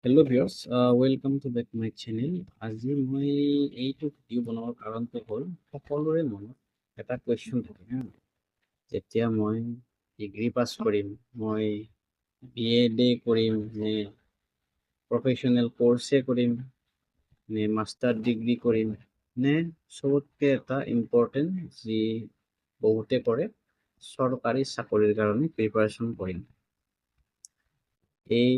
Hello' viewers, welcome to back my channel. আজি মই এইটো ভিডিঅ' বনোৱাৰ কাৰণটো হ'ল সকলোৰে মনত এটা কুৱেশ্যন থাকে হা। যেতিয়া মই ডিগ্ৰী পাছ কৰিম, মই BEd কৰিম নে প্ৰফেশ্যনেল কৰ্ছে কৰিম নে মাষ্টাৰ ডিগ্ৰী কৰিম নে চবতকৈ এটা ইম্পৰ্টেণ্ট যি বহুতে কৰে চৰকাৰী চাকৰিৰ কাৰণে প্ৰিপাৰেশ্যন কৰিম। এই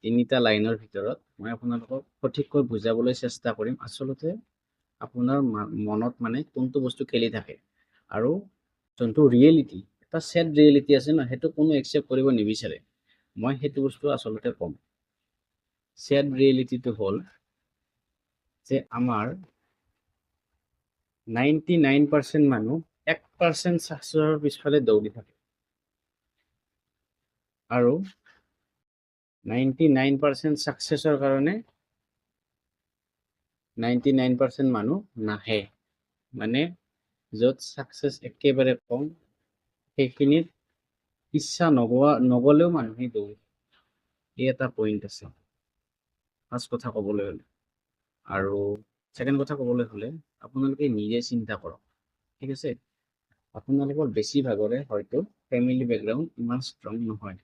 তিনিটা লাইনৰ ভিতৰত মই আপোনালোকক সঠিককৈ বুজাবলৈ চেষ্টা কৰিম। আচলতে আপোনাৰ মনত মানে কোনটো বস্তু খেলি থাকে আৰু যোনটো ৰিয়েলিটি, এটা ছেড ৰিয়েলিটি আছে ন, সেইটো কোনো একচেপ্ট কৰিব নিবিচাৰে। মই সেইটো বস্তু আচলতে ক'ম। ছেড ৰিয়েলিটিটো হ'ল যে আমাৰ 99% মানুহ 1% ছাকচেছৰ পিছফালে দৌৰি থাকে আৰু 99% ছাকচেছৰ কাৰণে 99% মানুহ নাহে। মানে য'ত ছাকচেছ একেবাৰে কম, সেইখিনিত ইচ্ছা নগ'লেও মানুহে দৌৰে। এই এটা পইণ্ট আছে ফাৰ্ষ্ট কথা ক'বলৈ হ'লে। আৰু ছেকেণ্ড কথা ক'বলৈ হ'লে আপোনালোকে নিজে চিন্তা কৰক, ঠিক আছে। আপোনালোকৰ বেছিভাগৰে হয়তো ফেমিলি বেকগ্ৰাউণ্ড ইমান ষ্ট্ৰং নহয়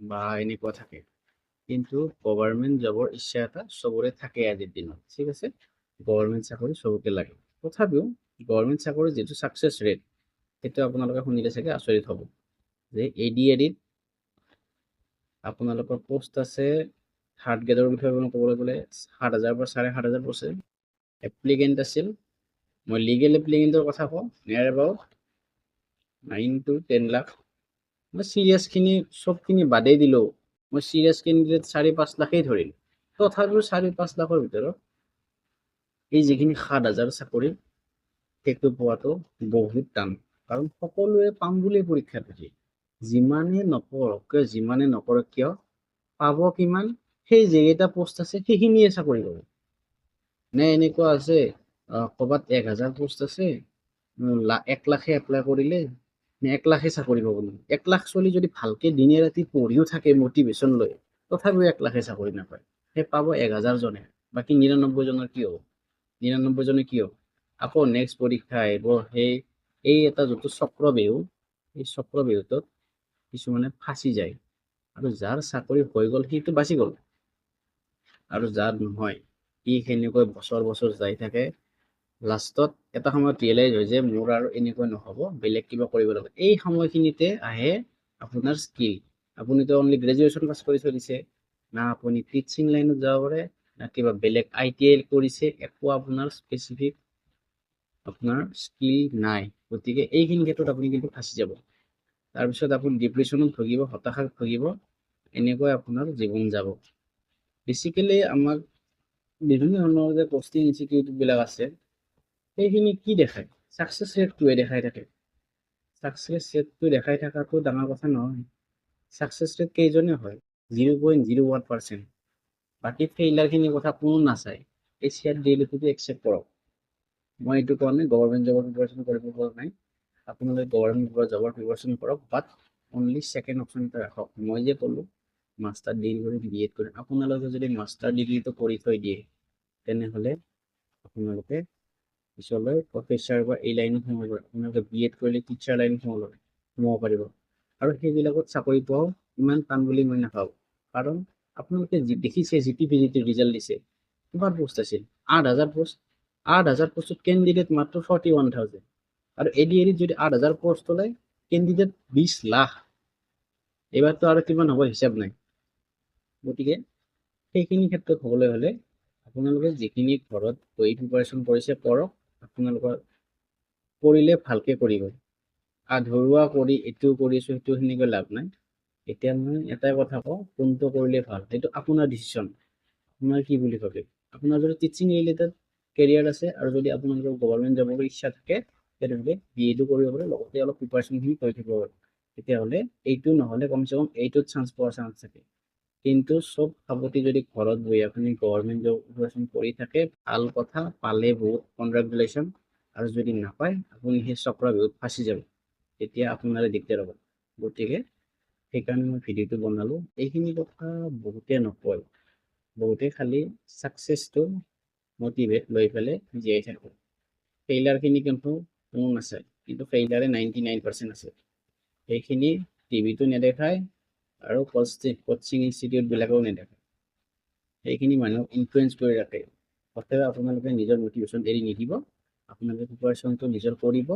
বা এনেকুৱা থাকে, কিন্তু গভৰ্ণমেণ্ট জবৰ ইচ্ছা এটা চবৰে থাকে আজিৰ দিনত, ঠিক আছে। গভৰ্ণমেণ্ট চাকৰি চবকে লাগে। তথাপিও গভৰ্ণমেণ্ট চাকৰিৰ যিটো ছাকচেছ ৰেট, সেইটো আপোনালোকে শুনিলে চাগে আচৰিত হ'ব যে ADADত আপোনালোকৰ পোষ্ট আছে থাৰ্ড গ্ৰেডৰ বিষয়ে ক'বলৈ গ'লে 7,000 পৰা 7,500 পোষ্ট। এপ্লিকেণ্ট আছিল, মই লিগেল এপ্লিকেণ্টৰ কথা কওঁ, নিয়াৰ এবাউট 9 to 10 লাখ। মই চিৰিয়াছখিনি চবখিনি বাদেই দিলোঁ, মই চিৰিয়াছ কেণ্ডিডেট 4-5 লাখেই ধৰিলোঁ। তথাপিও 4-5 লাখৰ ভিতৰত এই যিখিনি 7,000 চাকৰি, সেইটো পোৱাটো বহুত টান। কাৰণ সকলোৱে পাম বুলি পৰীক্ষাটো দিয়ে। যিমানে নকৰক কিয় পাব কিমান, সেই যিকেইটা পোষ্ট আছে সেইখিনিয়ে চাকৰি পাব। নে এনেকুৱা আছে ক'ৰবাত 1,000 পোষ্ট আছে, 1 লাখে এপ্লাই কৰিলে নে 1 লাখে চাকৰি পাব। 1 লাখ চলি যদি ভালকৈ দিনে ৰাতি পঢ়িও থাকে মটিভেশ্যন লৈ, তথাপিও 1 লাখে চাকৰি নাপায়। সেই পাব 1,000 জনে, বাকী 99 জনৰ কি হ'ব? 99 জনে কি হ'ব? আকৌ নেক্সট পৰীক্ষা আহিব, এই এটা যোনটো চক্ৰবেহু, এই চক্ৰবেহুটোত কিছুমানে ফাঁচি যায় আৰু যাৰ চাকৰি হৈ গ'ল সেইটো বাচি গ'ল, আৰু যাৰ নহয় সি সেনেকৈ বছৰ যাই থাকে। লাষ্টত এটা সময়ত ৰিয়েলাইজ হয় যে মোৰ আৰু এনেকৈ নহ'ব, বেলেগ কিবা কৰিব লাগিব। এই সময়খিনিতে আহে আপোনাৰ স্কিল। আপুনিতো অনলি গ্ৰেজুৱেশ্যন পাছ কৰি চলিছে, না আপুনি টিচিং লাইনত যাব পাৰে, না কিবা বেলেগ ITI কৰিছে, একো আপোনাৰ স্পেচিফিক আপোনাৰ স্কিল নাই। গতিকে এইখিনি ক্ষেত্ৰত আপুনি কিন্তু ফাঁচি যাব। তাৰপিছত আপুনি ডিপ্ৰেশ্যনত ভুগিব, হতাশাত ভুগিব, এনেকৈ আপোনাৰ জীৱন যাব। বেচিকেলি আমাক বিভিন্ন ধৰণৰ যে পষ্টিং ইনষ্টিটিউটবিলাক আছে, সেইখিনি কি দেখায়? ছাকচেছ ৰেটটোৱে দেখাই থাকে। ছাকচেছ ৰেটটো দেখাই থকাটো ডাঙৰ কথা নহয়। ছাকচেছ ৰেট কেইজনে হয়? 0.01%। বাকী ফেইলাৰখিনিৰ কথা কোনো নাচায়। এই ছেড ৰিয়েলিটিটো একচেপ্ট কৰক। মই এইটো কোৱা নাই গভৰ্ণমেণ্ট জবৰ প্ৰিপাৰেশ্যন কৰিব পৰা নাই। আপোনালোকে গভৰ্ণমেণ্ট জবৰ প্ৰিপাৰেশ্যন কৰক, বাট অনলি ছেকেণ্ড অপশ্যন এটা ৰাখক। মই যে ক'লোঁ মাষ্টাৰ ডিগ্ৰী কৰিম, BEd কৰিম, আপোনালোকে যদি মাষ্টাৰ ডিগ্ৰীটো কৰি থৈ দিয়ে, তেনেহ'লে আপোনালোকে পিছলৈ প্ৰফেচাৰ বা এই লাইনত সোমাব পাৰে। আপোনালোকে BEd কৰিলে টিচাৰ লাইনত সোমাব পাৰিব। আৰু সেইবিলাকত চাকৰি পোৱাও ইমান টান বুলি মই নাভাবোঁ। কাৰণ আপোনালোকে দেখিছে GPPGT ৰিজাল্ট দিছে, কিমান পোষ্ট আছিল? 8,000 পোষ্ট। 8,000 পোষ্টত কেণ্ডিডেট মাত্ৰ 41,000। আৰু ADADত যদি 8,000 পোষ্ট ওলায়, কেণ্ডিডেট 20 লাখ। এইবাৰতো আৰু কিমান হ'ব হিচাপ নাই। গতিকে সেইখিনি ক্ষেত্ৰত হ'বলৈ হ'লে আপোনালোকে যিখিনি ঘৰত বহি প্ৰিপাৰেশ্যন কৰিছে কৰক। আপোনালোকৰ কৰিলে ভালকৈ কৰিব। আধৰুৱা কৰি এইটো কৰিছোঁ সেইটো সেনেকৈ লাভ নাই। এতিয়া মই এটাই কথা কওঁ, কোনটো কৰিলে ভাল, সেইটো আপোনাৰ ডিচিশ্যন। আপোনাৰ কি বুলি ভাবে? আপোনাৰ যদি টিচিং ৰিলেটেড কেৰিয়াৰ আছে আৰু যদি আপোনালোকৰ গভৰ্ণমেণ্ট জবৰ ইচ্ছা থাকে, তেনেহ'লে BEdও কৰিব পাৰে, লগতে অলপ প্ৰিপাৰেশ্যনখিনি কৰি থাকিব পাৰে। তেতিয়াহ'লে এইটো নহ'লে কমচে কম এইটোত চান্স পোৱাৰ চান্স থাকে। কিন্তু চব সাৱতি যদি ঘৰত বহি আপুনি গভৰ্ণমেণ্ট জব প্ৰিপাৰেশ্যন কৰি থাকে, ভাল কথা, পালে বহুত কনগ্ৰেচুলেশ্যন। আৰু যদি নাপায়, আপুনি সেই চক্ৰবেহুত ফাঁচি যাব, তেতিয়া আপোনাৰে দিগদাৰ হ'ব। গতিকে সেইকাৰণে মই ভিডিঅ'টো বনালোঁ। এইখিনি কথা বহুতে নকয়, বহুতে খালি ছাকচেছটো মটিভেট লৈ পেলাই জীয়াই থাকে। ফেইলাৰখিনি কিন্তু কোনো নাচায়, কিন্তু ফেইলাৰে 99% আছে। সেইখিনি টিভিটো নেদেখায় আৰু কোচিং ইনষ্টিটিউটবিলাকেও নেদেখায়। সেইখিনি মানুহক ইনফ্লুৱেঞ্চ কৰি ৰাখে। অতএব আপোনালোকে নিজৰ মটিভেশ্যন এৰি নিদিব, আপোনালোকে প্ৰিপাৰেশ্যনটো নিজৰ কৰিব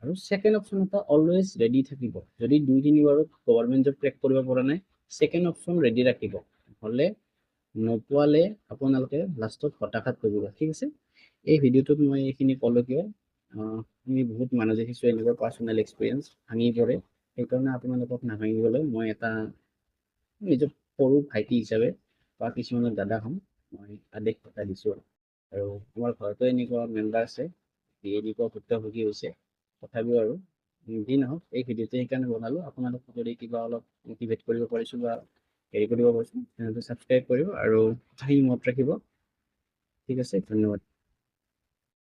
আৰু ছেকেণ্ড অপশ্যন এটা অলৱেজ ৰেডি থাকিব। যদি 2-3 বাৰত গভৰ্ণমেণ্ট জব ক্ৰেক কৰিব পৰা নাই, ছেকেণ্ড অপশ্যন ৰেডি ৰাখিব, নহ'লে নোপোৱালে আপোনালোকে লাষ্টত হতাশাত ভুগিব। ঠিক আছে, এই ভিডিঅ'টোত মই এইখিনি ক'লোঁ কিয় আমি বহুত মানুহ দেখিছোঁ এনেকুৱা পাৰ্চনেল এক্সপিৰিয়েঞ্চ ভাঙি পৰে, সেইকাৰণে আপোনালোকক নাভাঙিবলৈ মই এটা নিজৰ সৰু ভাইটি হিচাপে বা কিছুমানৰ দাদা হ'ম, মই আদেশ এটা দিছোঁ। আৰু আমাৰ ঘৰতো এনেকুৱা মেম্বাৰ আছে যি এনেকুৱা ভুক্তভোগী হৈছে। তথাপিও আৰু যি নহওক, এই ভিডিঅ'টো সেইকাৰণে বনালোঁ, আপোনালোকক যদি কিবা অলপ মটিভেট কৰিব পাৰিছোঁ বা হেৰি কৰিব পাৰিছোঁ, তেনেহ'লে ছাবস্ক্ৰাইব কৰিব আৰু কথাখিনি মনত ৰাখিব। ঠিক আছে, ধন্যবাদ।